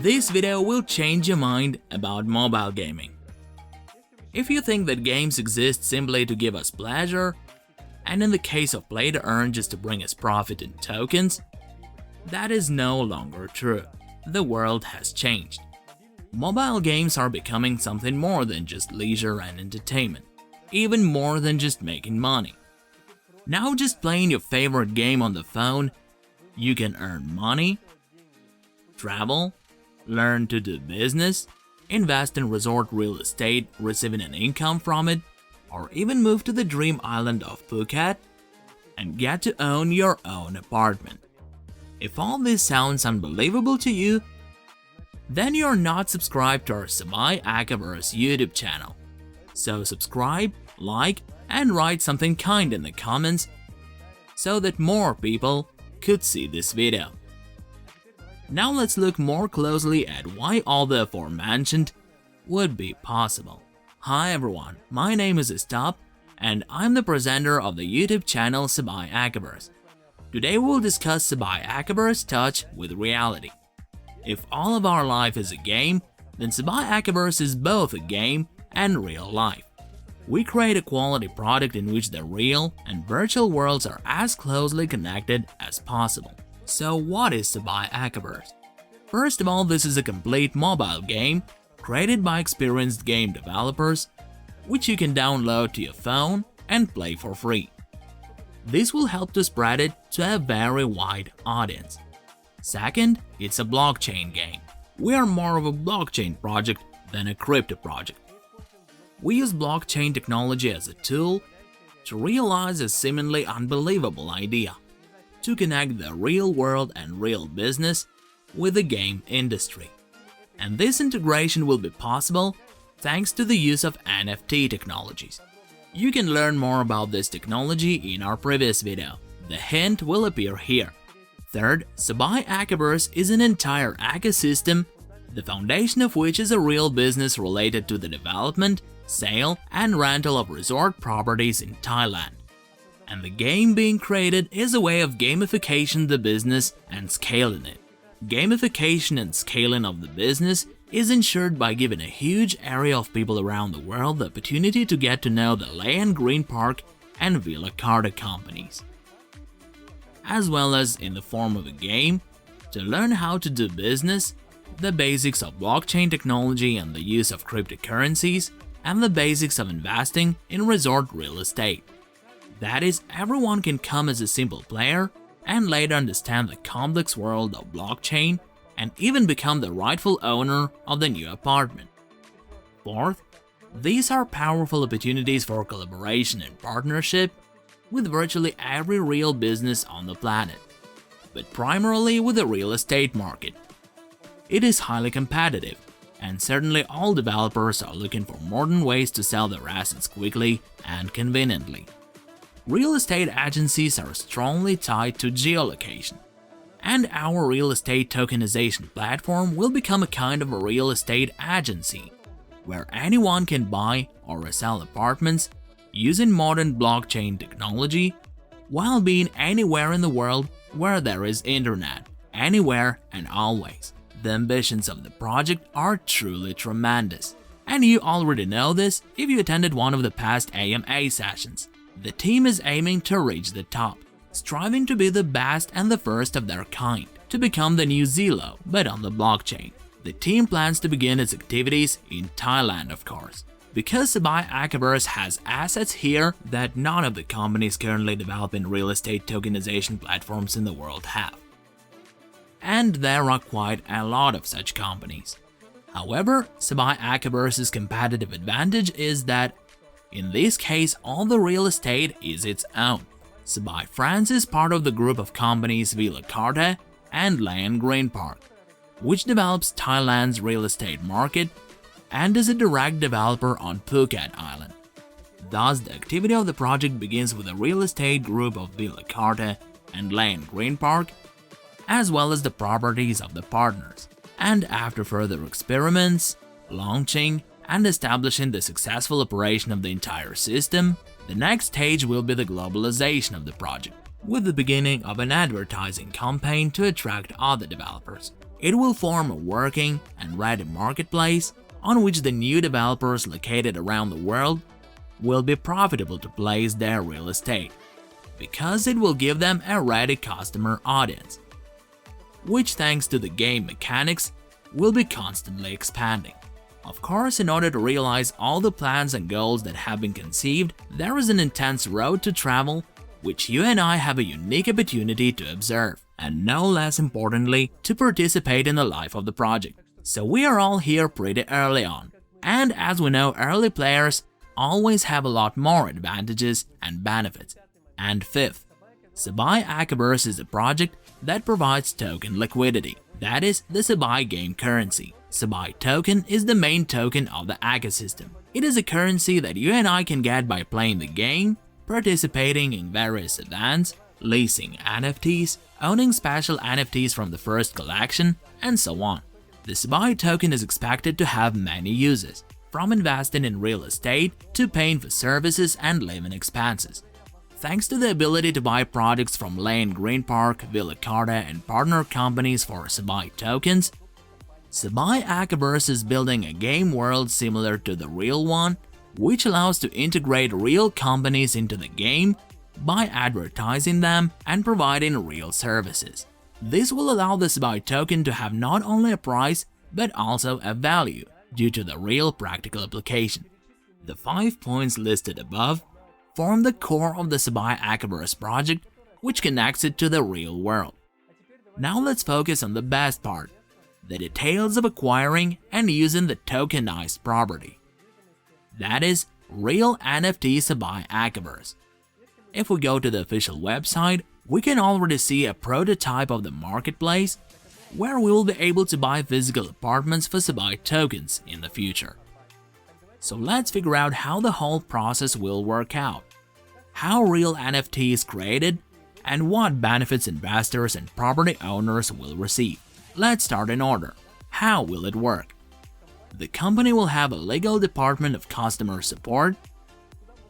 This video will change your mind about mobile gaming. If you think that games exist simply to give us pleasure, and in the case of play to earn just to bring us profit in tokens, that is no longer true. The world has changed. Mobile games are becoming something more than just leisure and entertainment, even more than just making money. Now just playing your favorite game on the phone, you can earn money, travel, learn to do business, invest in resort real estate, receiving an income from it, or even move to the dream island of Phuket and get to own your own apartment. If all this sounds unbelievable to you, then you're not subscribed to our Sabai Ecoverse YouTube channel. So subscribe, like, and write something kind in the comments so that more people could see this video. Now let's look more closely at why all the aforementioned would be possible. Hi everyone, my name is Ostap and I'm the presenter of the YouTube channel Sabai Ecoverse. Today we'll discuss Sabai Ecoverse Touch with reality. If all of our life is a game, then Sabai Ecoverse is both a game and real life. We create a quality product in which the real and virtual worlds are as closely connected as possible. So what is Sabai Ecoverse? First of all, this is a complete mobile game created by experienced game developers, which you can download to your phone and play for free. This will help to spread it to a very wide audience. Second, it's a blockchain game. We are more of a blockchain project than a crypto project. We use blockchain technology as a tool to realize a seemingly unbelievable idea, to connect the real world and real business with the game industry. And this integration will be possible thanks to the use of NFT technologies. You can learn more about this technology in our previous video. The hint will appear here. Third, Sabai Ecoverse is an entire ecosystem, the foundation of which is a real business related to the development, sale, and rental of resort properties in Thailand. And the game being created is a way of gamification the business and scaling it. Gamification and scaling of the business is ensured by giving a huge area of people around the world the opportunity to get to know the Layan Green Park and Carte companies, as well as in the form of a game to learn how to do business, the basics of blockchain technology and the use of cryptocurrencies, and the basics of investing in resort real estate. That is, everyone can come as a simple player and later understand the complex world of blockchain and even become the rightful owner of the new apartment. Fourth, these are powerful opportunities for collaboration and partnership with virtually every real business on the planet, but primarily with the real estate market. It is highly competitive, and certainly all developers are looking for modern ways to sell their assets quickly and conveniently. Real estate agencies are strongly tied to geolocation, and our real estate tokenization platform will become a kind of a real estate agency, where anyone can buy or resell apartments using modern blockchain technology while being anywhere in the world where there is internet, anywhere and always. The ambitions of the project are truly tremendous, and you already know this if you attended one of the past AMA sessions. The team is aiming to reach the top, striving to be the best and the first of their kind, to become the new Zillow, but on the blockchain. The team plans to begin its activities in Thailand, of course, because Sabai Ecoverse has assets here that none of the companies currently developing real estate tokenization platforms in the world have. And there are quite a lot of such companies. However, Sabai Ecoverse's competitive advantage is that in this case, all the real estate is its own. Sabai France is part of the group of companies Carte and Layan Green Park, which develops Thailand's real estate market and is a direct developer on Phuket Island. Thus, the activity of the project begins with the real estate group of Carte and Layan Green Park, as well as the properties of the partners. And after further experiments, launching, and establishing the successful operation of the entire system, the next stage will be the globalization of the project, with the beginning of an advertising campaign to attract other developers. It will form a working and ready marketplace on which the new developers located around the world will be profitable to place their real estate, because it will give them a ready customer audience, which thanks to the game mechanics will be constantly expanding. Of course, in order to realize all the plans and goals that have been conceived, there is an intense road to travel, which you and I have a unique opportunity to observe, and no less importantly, to participate in the life of the project. So we are all here pretty early on, and as we know, early players always have a lot more advantages and benefits. And fifth, Sabai Ecoverse is a project that provides token liquidity, that is, the Sabai game currency. Sabai token is the main token of the ecosystem. It is a currency that you and I can get by playing the game, participating in various events, leasing NFTs, owning special NFTs from the first collection, and so on. The Sabai token is expected to have many uses, from investing in real estate to paying for services and living expenses. Thanks to the ability to buy products from Layan Green Park, Carte, and partner companies for Sabai tokens, Sabai Ecoverse is building a game world similar to the real one, which allows to integrate real companies into the game by advertising them and providing real services. This will allow the Sabai token to have not only a price but also a value due to the real practical application. The 5 points listed above form the core of the Sabai Ecoverse project, which connects it to the real world. Now let's focus on the best part, the details of acquiring and using the tokenized property. That is, real NFT Sabai Ecoverse. If we go to the official website, we can already see a prototype of the marketplace where we will be able to buy physical apartments for Sabai tokens in the future. So let's figure out how the whole process will work out, how real NFT is created, and what benefits investors and property owners will receive. Let's start in order. How will it work? The company will have a legal department of customer support,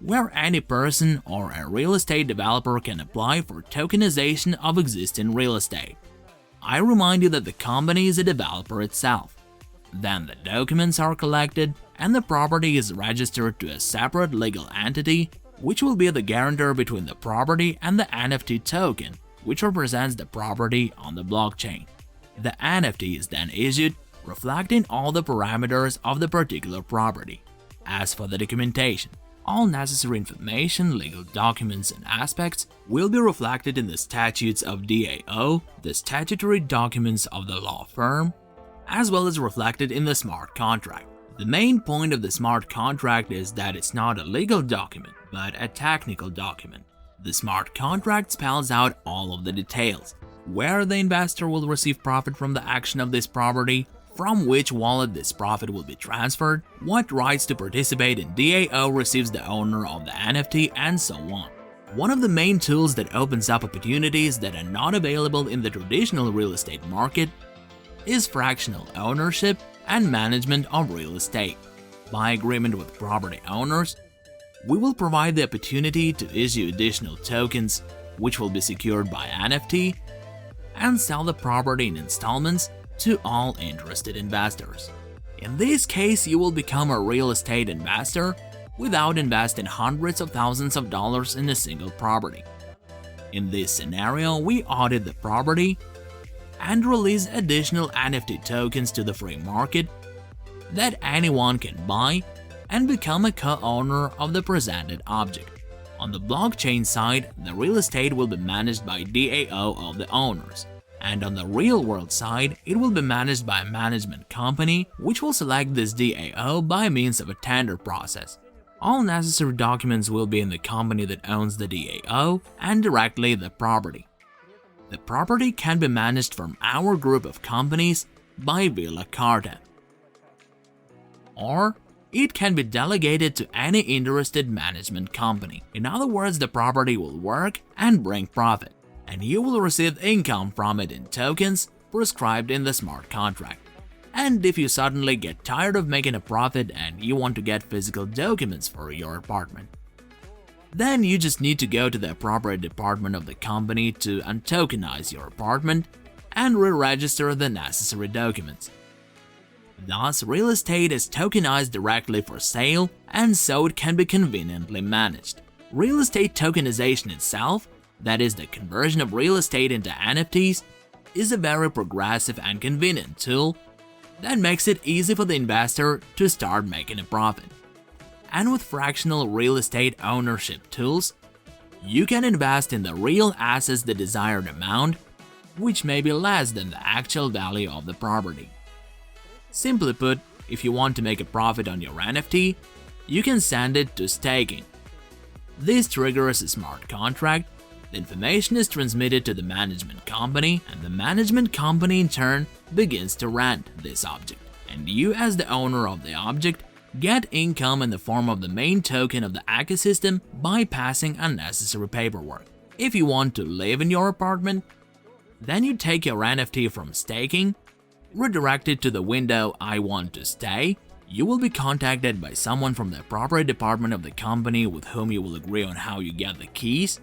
where any person or a real estate developer can apply for tokenization of existing real estate. I remind you that the company is a developer itself. Then the documents are collected and the property is registered to a separate legal entity, which will be the guarantor between the property and the NFT token, which represents the property on the blockchain. The NFT is then issued, reflecting all the parameters of the particular property. As for the documentation, all necessary information, legal documents, and aspects will be reflected in the statutes of DAO, the statutory documents of the law firm, as well as reflected in the smart contract. The main point of the smart contract is that it's not a legal document, but a technical document. The smart contract spells out all of the details, where the investor will receive profit from the action of this property, from which wallet this profit will be transferred, what rights to participate in DAO receives the owner of the NFT, and so on. One of the main tools that opens up opportunities that are not available in the traditional real estate market is fractional ownership and management of real estate. By agreement with property owners, we will provide the opportunity to issue additional tokens, which will be secured by NFT, and sell the property in installments to all interested investors. In this case, you will become a real estate investor without investing hundreds of thousands of dollars in a single property. In this scenario, we audit the property and release additional NFT tokens to the free market that anyone can buy and become a co-owner of the presented object. On the blockchain side, the real estate will be managed by DAO of the owners, and on the real-world side, it will be managed by a management company which will select this DAO by means of a tender process. All necessary documents will be in the company that owns the DAO and directly the property. The property can be managed from our group of companies by Carte, or it can be delegated to any interested management company. In other words, the property will work and bring profit, and you will receive income from it in tokens prescribed in the smart contract. And if you suddenly get tired of making a profit and you want to get physical documents for your apartment, then you just need to go to the appropriate department of the company to untokenize your apartment and re-register the necessary documents. Thus, real estate is tokenized directly for sale, and so it can be conveniently managed. Real estate tokenization itself, that is the conversion of real estate into NFTs, is a very progressive and convenient tool that makes it easy for the investor to start making a profit. And with fractional real estate ownership tools, you can invest in the real assets the desired amount, which may be less than the actual value of the property. Simply put, if you want to make a profit on your NFT, you can send it to staking. This triggers a smart contract, the information is transmitted to the management company, and the management company in turn begins to rent this object. And you, as the owner of the object, get income in the form of the main token of the ecosystem by passing unnecessary paperwork. If you want to live in your apartment, then you take your NFT from staking, redirect it to the window "I want to stay." You will be contacted by someone from the property department of the company with whom you will agree on how you get the keys,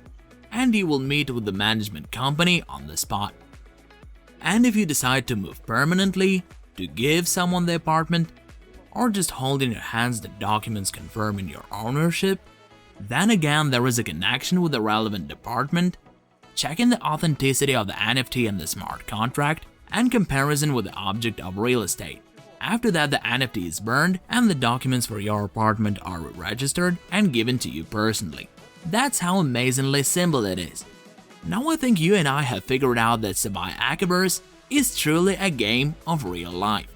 and you will meet with the management company on the spot. And if you decide to move permanently, to give someone the apartment, or just hold in your hands the documents confirming your ownership, then again there is a connection with the relevant department, checking the authenticity of the NFT and the smart contract, and comparison with the object of real estate. After that, the NFT is burned and the documents for your apartment are registered and given to you personally. That's how amazingly simple it is. Now I think you and I have figured out that Sabai Ecoverse is truly a game of real life.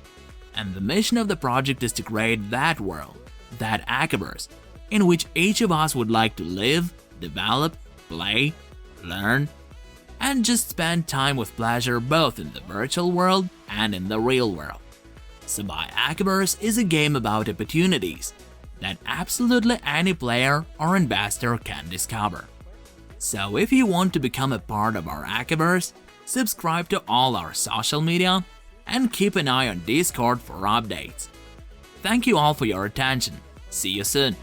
And the mission of the project is to create that world, that Akaverse, in which each of us would like to live, develop, play, learn, and just spend time with pleasure both in the virtual world and in the real world. Sabai Ecoverse is a game about opportunities that absolutely any player or investor can discover. So if you want to become a part of our Akaverse, subscribe to all our social media and keep an eye on Discord for updates. Thank you all for your attention. See you soon.